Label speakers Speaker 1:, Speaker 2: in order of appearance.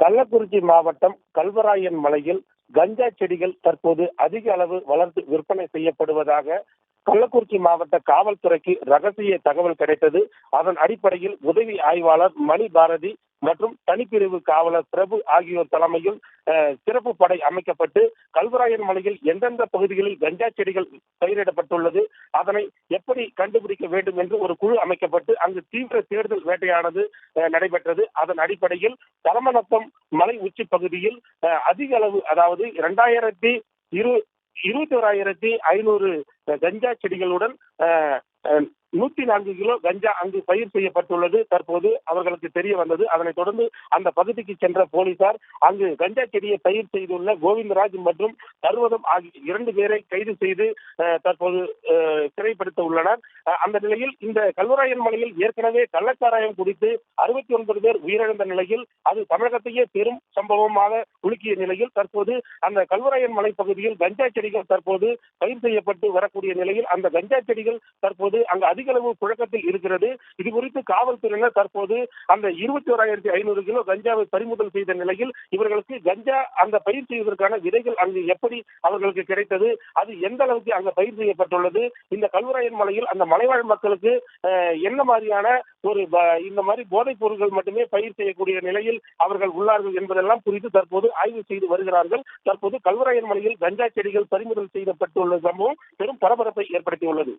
Speaker 1: கள்ளக்குறிச்சி மாவட்டம் கல்வராயன் மலையில் கஞ்சா செடிகள் தற்போது அதிக அளவு வளர்த்து விற்பனை செய்யப்படுவதாக கள்ளக்குறிச்சி மாவட்ட காவல்துறைக்கு ரகசிய தகவல் கிடைத்தது. அதன் அடிப்படையில் உதவி ஆய்வாளர் மணி பாரதி மற்றும் தனிப்பிரிவு காவலர் பிரபு ஆகியோர் தலைமையில் சிறப்பு படை அமைக்கப்பட்டு கல்வராயன் மலையில் எந்தெந்த பகுதிகளில் கஞ்சா செடிகள் பயிரிடப்பட்டுள்ளது, அதனை எப்படி கண்டுபிடிக்க வேண்டும் என்று ஒரு குழு அமைக்கப்பட்டு அங்கு தீவிர தேடுதல் வேட்டையானது நடைபெற்றது. அதன் அடிப்படையில் தரமணத்தம் மலை உச்சி பகுதியில் அதிக அளவு, அதாவது 21,500 கஞ்சா செடிகளுடன் 104 கிலோ கஞ்சா அங்கு பயிர் செய்யப்பட்டுள்ளது. தற்போது அவர்களுக்கு தெரிய வந்தது. அதனைத் தொடர்ந்து அந்த பகுதிக்கு சென்ற போலீசார் அங்கு கஞ்சா செடியை பயிர் செய்துள்ள கோவிந்தராஜ் மற்றும் சர்வதம் ஆகிய 2 பேரை கைது செய்து தற்போது சிறைப்படுத்த உள்ளனர். அந்த நிலையில் இந்த கல்வராயன் மலையில் ஏற்கனவே கள்ளச்சாராயம் குடித்து 69 பேர் உயிரிழந்த நிலையில் அது தமிழகத்தையே பெரும் சம்பவமாக உலுக்கிய நிலையில் தற்போது அந்த கல்வராயன் மலை பகுதியில் கஞ்சா செடிகள் தற்போது பயிர் செய்யப்பட்டு வரக்கூடிய நிலையில் அந்த கஞ்சா செடிகள் தற்போது அங்கு அதிக அளவு புழக்கத்தில் இருக்கிறது. இது குறித்து காவல்துறையினர் தற்போது அந்த 21,500 கிலோ கஞ்சாவை பறிமுதல் செய்த நிலையில் இவர்களுக்கு கஞ்சா அந்த பயிர் செய்வதற்கான விதைகள் அங்கு எப்படி அவர்களுக்கு கிடைத்தது, அது எந்த அளவுக்கு அங்கு பயிர் செய்யப்பட்டுள்ளது, இந்த கல்வராயன் மலையில் அந்த மலைவாழ் மக்களுக்கு என்ன மாதிரியான இந்த மாதிரி போதைப் பொருட்கள் மட்டுமே பயிர் செய்யக்கூடிய நிலையில் அவர்கள் உள்ளார்கள் என்பதெல்லாம் குறித்து தற்போது ஆய்வு செய்து வருகிறார்கள். தற்போது கல்வராயன் மலையில் கஞ்சா செடிகள் பறிமுதல் செய்யப்பட்டுள்ள சம்பவம் பெரும் பரபரப்பை ஏற்படுத்தியுள்ளது.